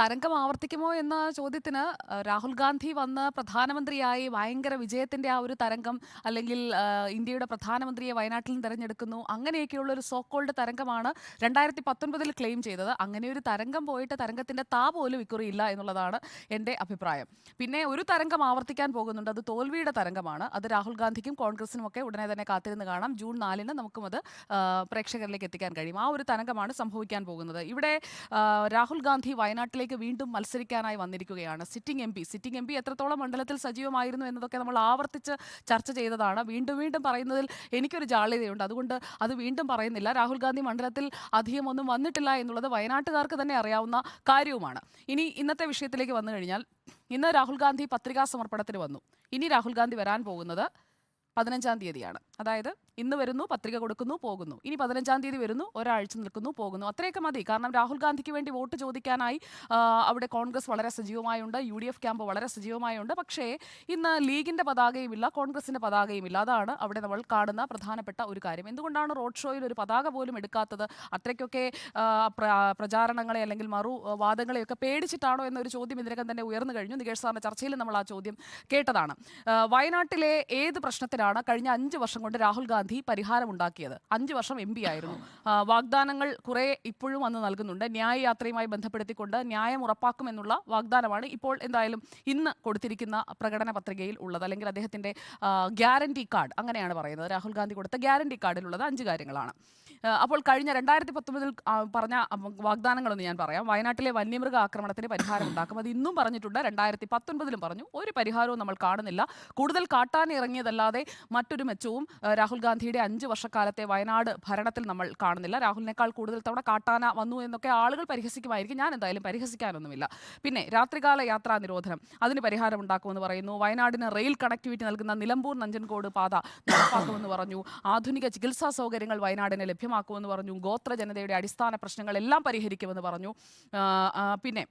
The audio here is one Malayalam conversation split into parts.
തരംഗം ആവർത്തിക്കുമോ എന്ന ചോദ്യത്തിന് രാഹുൽ ഗാന്ധി വന്ന് പ്രധാനമന്ത്രിയായി ഭയങ്കര വിജയത്തിന്റെ ആ ഒരു തരംഗം അല്ലെങ്കിൽ ഇന്ത്യയുടെ പ്രധാനമന്ത്രിയെ വയനാട്ടിൽ നിന്ന് തെരഞ്ഞെടുക്കുന്നു അങ്ങനെയൊക്കെയുള്ള ഒരു സോ കോൾഡ് തരംഗമാണ് 2019 ക്ലെയിം ചെയ്തത്. അങ്ങനെ ഒരു തരംഗം പോയിട്ട് തരംഗത്തിന്റെ താ പോലും ഇക്കുറിയില്ല എന്നുള്ളതാണ് എൻ്റെ അഭിപ്രായം. പിന്നെ ഒരു തരംഗം ആവർത്തിക്കാൻ പോകുന്നുണ്ട്, അത് തോൽവിയുടെ തരംഗമാണ്. അത് രാഹുൽ ഗാന്ധിക്കും കോൺഗ്രസിനും ഒക്കെ ഉടനെ തന്നെ കാത്തിരുന്ന് കാണാം. ജൂൺ 4-ന് നമുക്കും അത് പ്രേക്ഷകരിലേക്ക് എത്തിക്കാൻ കഴിയും. ആ ഒരു തരംഗമാണ് സംഭവിക്കാൻ പോകുന്നത്. ഇവിടെ രാഹുൽ ഗാന്ധി വയനാട്ടിലേക്ക് വീണ്ടും മത്സരിക്കാനായി വന്നിരിക്കുകയാണ്. സിറ്റിംഗ് എം പി എത്രത്തോളം മണ്ഡലത്തിൽ സജീവമായിരുന്നു എന്നതൊക്കെ നമ്മൾ ആവർത്തിച്ച് ചർച്ച ചെയ്തതാണ്. വീണ്ടും വീണ്ടും പറയുന്നതിൽ എനിക്കൊരു ജാള്യതയുണ്ട്, അതുകൊണ്ട് അത് വീണ്ടും പറയുന്നില്ല. രാഹുൽ ഗാന്ധി മണ്ഡലത്തിൽ അധികം ഒന്നും വന്നിട്ടില്ല എന്നുള്ളത് വയനാട്ടുകാർക്ക് തന്നെ അറിയാവുന്ന കാര്യവുമാണ്. ഇനി ഇന്നത്തെ വിഷയത്തിലേക്ക് വന്നു കഴിഞ്ഞാൽ, ഇന്ന് രാഹുൽ ഗാന്ധി പത്രികാ സമർപ്പണത്തിന് വന്നു. ഇനി രാഹുൽ ഗാന്ധി വരാൻ പോകുന്നത് 15-ാം തീയതിയാണ്. അതായത് ഇന്ന് വരുന്നു, പത്രിക കൊടുക്കുന്നു, പോകുന്നു. ഇനി 15-ാം തീയതി വരുന്നു, ഒരാഴ്ച നിൽക്കുന്നു, പോകുന്നു. അത്രയൊക്കെ മതി. കാരണം രാഹുൽ ഗാന്ധിക്ക് വേണ്ടി വോട്ട് ചോദിക്കാനായി അവിടെ കോൺഗ്രസ് വളരെ സജീവമായുണ്ട്, UDF ക്യാമ്പ് വളരെ സജീവമായുണ്ട്. പക്ഷേ ഇന്ന് ലീഗിന്റെ പതാകയുമില്ല, കോൺഗ്രസിന്റെ പതാകയുമില്ല. അതാണ് അവിടെ നമ്മൾ കാണുന്ന പ്രധാനപ്പെട്ട ഒരു കാര്യം. എന്തുകൊണ്ടാണ് റോഡ് ഷോയിൽ ഒരു പതാക പോലും എടുക്കാത്തത്? അത്രയ്ക്കൊക്കെ പ്രചാരണങ്ങളെ അല്ലെങ്കിൽ മറുവാദങ്ങളെയൊക്കെ പേടിച്ചിട്ടാണോ എന്നൊരു ചോദ്യം ഇതിനകം തന്നെ ഉയർന്നു കഴിഞ്ഞു. നികേഷ് സാറിന്റെ ചർച്ചയിൽ നമ്മൾ ആ ചോദ്യം കേട്ടതാണ്. വയനാട്ടിലെ ഏത് പ്രശ്നത്തിനാണ് കഴിഞ്ഞ 5 വർഷം കൊണ്ട് രാഹുൽ ഗാന്ധി പരിഹാരമുണ്ടാക്കിയത്? 5 വർഷം MP ആയിരുന്നു. വാഗ്ദാനങ്ങൾ കുറെ ഇപ്പോഴും വന്ന് നൽകുന്നുണ്ട്. ന്യായ യാത്രയുമായി ബന്ധപ്പെടുത്തിക്കൊണ്ട് ന്യായം ഉറപ്പാക്കുമെന്നുള്ള വാഗ്ദാനമാണ് ഇപ്പോൾ എന്തായാലും ഇന്ന് കൊടുത്തിരിക്കുന്ന പ്രകടന പത്രികയിൽ ഉള്ളത്, അല്ലെങ്കിൽ അദ്ദേഹത്തിന്റെ ഗ്യാരണ്ടി കാർഡ് അങ്ങനെയാണ് പറയുന്നത്. രാഹുൽ ഗാന്ധി കൊടുത്ത ഗ്യാരണ്ടി കാർഡിലുള്ളത് 5 കാര്യങ്ങളാണ്. അപ്പോൾ കഴിഞ്ഞ 2019 പറഞ്ഞ വാഗ്ദാനങ്ങളൊന്ന് ഞാൻ പറയാം. വയനാട്ടിലെ വന്യമൃഗ ആക്രമണത്തിന് പരിഹാരം ഉണ്ടാക്കും. അത് ഇന്നും പറഞ്ഞിട്ടുണ്ട്, 2019 പറഞ്ഞു. ഒരു പരിഹാരവും നമ്മൾ കാണുന്നില്ല. കൂടുതൽ കാട്ടാൻ ഇറങ്ങിയതല്ലാതെ മറ്റൊരു മെച്ചവും രാഹുൽ ഗാന്ധിയുടെ 5 വർഷക്കാലത്തെ വയനാട് ഭരണത്തിൽ നമ്മൾ കാണുന്നില്ല. രാഹുലിനേക്കാൾ കൂടുതൽ തവണ കാട്ടാന വന്നു എന്നൊക്കെ ആളുകൾ പരിഹസിക്കുമായിരിക്കും. ഞാൻ എന്തായാലും പരിഹസിക്കാനൊന്നുമില്ല. പിന്നെ രാത്രികാല യാത്രാ നിരോധനം, അതിന് പരിഹാരം ഉണ്ടാക്കുമെന്ന് പറയുന്നു. വയനാടിന് റെയിൽ കണക്ടിവിറ്റി നൽകുന്ന നിലമ്പൂർ നഞ്ചൻകോട് പാത നടപ്പാക്കുമെന്ന് പറഞ്ഞു. ആധുനിക ചികിത്സാ സൗകര്യങ്ങൾ വയനാടിന് ലഭ്യമാക്കുമെന്ന് പറഞ്ഞു. ഗോത്ര ജനതയുടെ അടിസ്ഥാന പ്രശ്നങ്ങളെല്ലാം പരിഹരിക്കുമെന്ന് പറഞ്ഞു. പിന്നെ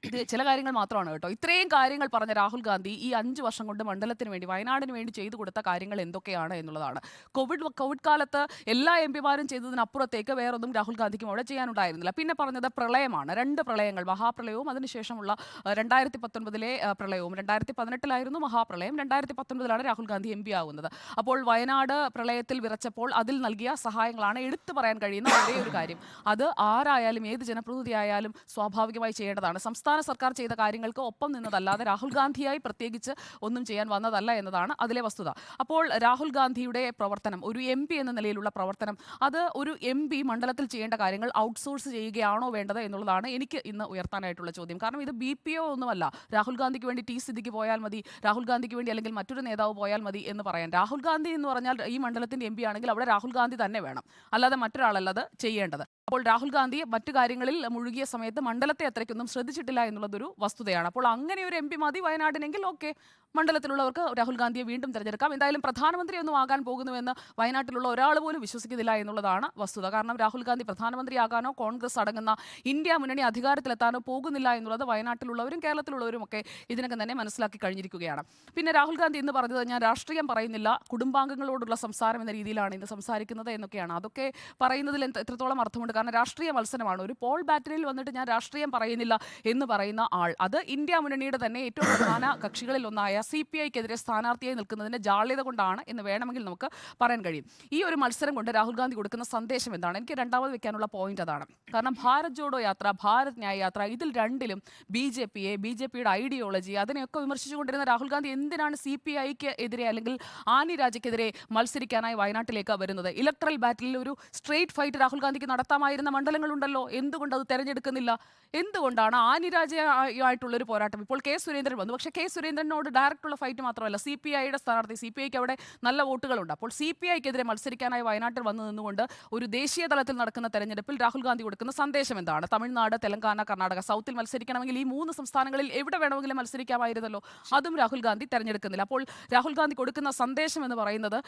ഇത് ചില കാര്യങ്ങൾ മാത്രമാണ് കേട്ടോ. ഇത്രയും കാര്യങ്ങൾ പറഞ്ഞ രാഹുൽ ഗാന്ധി ഈ 5 വർഷം കൊണ്ട് മണ്ഡലത്തിന് വേണ്ടി, വയനാടിന് വേണ്ടി ചെയ്തു കൊടുത്ത കാര്യങ്ങൾ എന്തൊക്കെയാണ് എന്നുള്ളതാണ്. കോവിഡ് കാലത്ത് എല്ലാ MP മാരും ചെയ്തതിനപ്പുറത്തേക്ക് വേറൊന്നും രാഹുൽ ഗാന്ധിക്കും അവിടെ ചെയ്യാനുണ്ടായിരുന്നില്ല. പിന്നെ പറഞ്ഞത് പ്രളയമാണ്. 2 പ്രളയങ്ങൾ, മഹാപ്രളയവും അതിനുശേഷമുള്ള 2019 പ്രളയവും. 2018 മഹാപ്രളയം, 2019 രാഹുൽ ഗാന്ധി MP ആകുന്നത്. അപ്പോൾ വയനാട് പ്രളയത്തിൽ വിറച്ചപ്പോൾ അതിൽ നൽകിയ സഹായങ്ങളാണ് എടുത്തു പറയാൻ കഴിയുന്ന ഒരേ ഒരു കാര്യം. അത് ആരായാലും ഏത് ജനപ്രതിനിധിയായാലും സ്വാഭാവികമായി ചെയ്യേണ്ടതാണ്. സംസ്ഥാന സർക്കാർ ചെയ്ത കാര്യങ്ങൾക്ക് ഒപ്പം നിന്നതല്ലാതെ രാഹുൽ ഗാന്ധിയായി പ്രത്യേകിച്ച് ഒന്നും ചെയ്യാൻ വന്നതല്ല എന്നതാണ് അതിലെ വസ്തുത. അപ്പോൾ രാഹുൽ ഗാന്ധിയുടെ പ്രവർത്തനം, ഒരു MP എന്ന നിലയിലുള്ള പ്രവർത്തനം, അത് ഒരു MP മണ്ഡലത്തിൽ ചെയ്യേണ്ട കാര്യങ്ങൾ ഔട്ട്സോഴ്സ് ചെയ്യുകയാണോ വേണ്ടത് എന്നുള്ളതാണ് എനിക്ക് ഇന്ന് ഉയർത്താനായിട്ടുള്ള ചോദ്യം. കാരണം ഇത് BPO ഒന്നുമല്ല. രാഹുൽ ഗാന്ധിക്ക് വേണ്ടി സിദ്ദിഖ് പോയാൽ മതി, രാഹുൽ ഗാന്ധിക്ക് വേണ്ടി അല്ലെങ്കിൽ മറ്റൊരു നേതാവ് പോയാൽ മതി എന്ന് പറയാൻ. രാഹുൽ ഗാന്ധി എന്ന് പറഞ്ഞാൽ ഈ മണ്ഡലത്തിന്റെ MP ആണെങ്കിൽ അവിടെ രാഹുൽ ഗാന്ധി തന്നെ വേണം, അല്ലാതെ മറ്റൊരാളല്ല അത് ചെയ്യേണ്ടത്. അപ്പോൾ രാഹുൽ ഗാന്ധി മറ്റു കാര്യങ്ങളിൽ മുഴുകിയ സമയത്ത് മണ്ഡലത്തെ അത്രയ്ക്കൊന്നും ശ്രദ്ധിച്ചിട്ടില്ല എന്നുള്ളതൊരു വസ്തുതയാണ്. അപ്പോൾ അങ്ങനെ ഒരു MP മതി വയനാടിനെങ്കിൽ ഓക്കെ, മണ്ഡലത്തിലുള്ളവർക്ക് രാഹുൽ ഗാന്ധിയെ വീണ്ടും തിരഞ്ഞെടുക്കാം. എന്തായാലും പ്രധാനമന്ത്രിയൊന്നും ആകാൻ പോകുന്നുവെന്ന് വയനാട്ടിലുള്ള ഒരാൾ പോലും വിശ്വസിക്കുന്നില്ല എന്നുള്ളതാണ് വസ്തുത. കാരണം രാഹുൽ ഗാന്ധി പ്രധാനമന്ത്രിയാകാനോ കോൺഗ്രസ് അടങ്ങുന്ന ഇന്ത്യ മുന്നണി അധികാരത്തിലെത്താനോ പോകുന്നില്ല എന്നുള്ളത് വയനാട്ടിലുള്ളവരും കേരളത്തിലുള്ളവരും ഒക്കെ ഇതിനകം തന്നെ മനസ്സിലാക്കി കഴിഞ്ഞിരിക്കുകയാണ്. പിന്നെ രാഹുൽ ഗാന്ധി ഇന്ന് പറഞ്ഞത്, ഞാൻ രാഷ്ട്രീയം പറയുന്നില്ല, കുടുംബാംഗങ്ങളോടുള്ള സംസാരം എന്ന രീതിയിലാണ് ഇന്ന് സംസാരിക്കുന്നത് എന്നൊക്കെയാണ്. അതൊക്കെ പറയുന്നതിൽ എത്രത്തോളം അർത്ഥമുണ്ട്? കാരണം രാഷ്ട്രീയ മത്സരമാണ്. ഒരു പോൾ ബാറ്ററിയിൽ വന്നിട്ട് ഞാൻ രാഷ്ട്രീയം പറയുന്നില്ല എന്ന് പറയുന്ന ആൾ, അത് ഇന്ത്യ മുന്നണിയുടെ തന്നെ ഏറ്റവും പ്രധാന കക്ഷികളിൽ ഒന്നായ CPI-ക്കെതിരെ സ്ഥാനാർത്ഥിയായി നിൽക്കുന്നതിന്റെ ജാള്യത കൊണ്ടാണ് എന്ന് വേണമെങ്കിൽ നമുക്ക് പറയാൻ കഴിയും. ഈ ഒരു മത്സരം കൊണ്ട് രാഹുൽ ഗാന്ധി കൊടുക്കുന്ന സന്ദേശം എന്താണ്? എനിക്ക് രണ്ടാമത് വെക്കാനുള്ള പോയിന്റ് അതാണ്. കാരണം ഭാരത് ജോഡോ യാത്ര, ഭാരത് ന്യായ് യാത്ര, ഇതിൽ രണ്ടിലും BJPയുടെ ഐഡിയോളജി അതിനെയൊക്കെ വിമർശിച്ചുകൊണ്ടിരുന്ന രാഹുൽ ഗാന്ധി എന്തിനാണ് CPI-ക്ക് എതിരെ അല്ലെങ്കിൽ ആനി രാജയ്ക്കെതിരെ മത്സരിക്കാനായി വയനാട്ടിലേക്ക് വരുന്നത്? ഇലക്ട്രൽ ബാറ്റിൽ ഒരു സ്ട്രേറ്റ് ഫൈറ്റ് രാഹുൽ ഗാന്ധിക്ക് നടത്താമായിരുന്ന മണ്ഡലങ്ങളുണ്ടല്ലോ, എന്തുകൊണ്ട് അത് തെരഞ്ഞെടുക്കുന്നില്ല? എന്തുകൊണ്ടാണ് ആനിരാജയായിട്ടുള്ളൊരു പോരാട്ടം? ഇപ്പോൾ സുരേന്ദ്രൻ വന്നു, പക്ഷേ സുരേന്ദ്രനോട് ഡയറക്റ്റുള്ള ഫൈറ്റ് മാത്രമല്ല, CPI-യുടെ സ്ഥാനാർത്ഥി, CPI-ക്ക് അവിടെ നല്ല വോട്ടുകളുണ്ട്. അപ്പോൾ CPI-ക്കെതിരെ മത്സരിക്കാനായി വയനാട്ടിൽ വന്നു നിന്നുകൊണ്ട് ഒരു ദേശീയ തലത്തിൽ നടക്കുന്ന തെരഞ്ഞെടുപ്പിൽ രാഹുൽ ഗാന്ധി കൊടുക്കുന്ന സന്ദേശം എന്താണ്? തമിഴ്നാട്, തെലങ്കാന, കർണാടക, സൗത്തിൽ മത്സരിക്കണമെങ്കിൽ ഈ 3 സംസ്ഥാനങ്ങളിൽ എവിടെ വേണമെങ്കിലും മത്സരിക്കാമായിരുന്നല്ലോ. അതും രാഹുൽ ഗാന്ധി തെരഞ്ഞെടുക്കുന്നില്ല. അപ്പോൾ രാഹുൽ ഗാന്ധി കൊടുക്കുന്ന സന്ദേശം എന്ന് പറയുന്നത്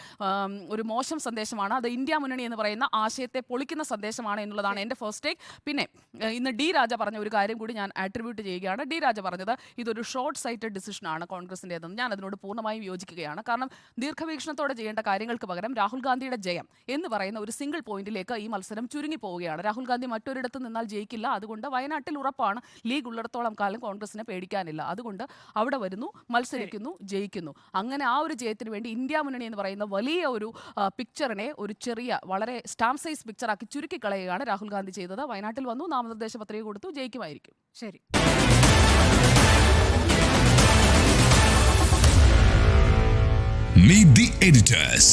ഒരു മോശം സന്ദേശമാണ്. അത് ഇന്ത്യ മുന്നണി എന്ന് പറയുന്ന ആശയത്തെ പൊളിക്കുന്ന സന്ദേശമാണ് എന്നുള്ളതാണ് എൻ്റെ ഫസ്റ്റ് ടേക്ക്. പിന്നെ ഇന്ന് D രാജ പറഞ്ഞ ഒരു കാര്യം കൂടി ഞാൻ ആട്രിബ്യൂട്ട് ചെയ്യുകയാണ്. ഡി രാജ പറഞ്ഞത് ഇതൊരു ഷോർട്ട് സൈറ്റഡ് ഡിസിഷനാണ് കോൺഗ്രസിൻ്റെതെന്ന്. ഞാൻ അതിനോട് പൂർണ്ണമായും യോജിക്കുകയാണ്. കാരണം ദീർഘവീക്ഷണത്തോടെ ചെയ്യേണ്ട കാര്യങ്ങൾക്ക് പകരം രാഹുൽ ഗാന്ധിയുടെ ജയം എന്ന് പറയുന്ന ഒരു സിംഗിൾ പോയിന്റിലേക്ക് ഈ മത്സരം ചുരുങ്ങി പോവുകയാണ്. രാഹുൽ ഗാന്ധി മറ്റൊരിടത്ത് നിന്നാൽ ജയിക്കില്ല. അതുകൊണ്ട് വയനാട്ടിൽ ഉറപ്പാണ്. ലീഗ് ഉള്ളിടത്തോളം കാലം കോൺഗ്രസിനെ പേടിക്കാനില്ല. അതുകൊണ്ട് അവിടെ വരുന്നു, മത്സരിക്കുന്നു, ജയിക്കുന്നു. അങ്ങനെ ആ ഒരു ജയത്തിന് വേണ്ടി ഇന്ത്യ മുന്നണി എന്ന് പറയുന്ന വലിയ ഒരു പിക്ചറിനെ ഒരു ചെറിയ വളരെ സ്റ്റാമ്പ് സൈസ് പിക്ചറാക്കി ചുരുക്കി കളയുകയാണ് രാഹുൽ ഗാന്ധി ചെയ്തത്. വയനാട്ടിൽ വന്നു, നാമനിർദ്ദേശ പത്രിക കൊടുത്തു, ജയിക്കുമായിരിക്കും. ശരി. Meet the editors.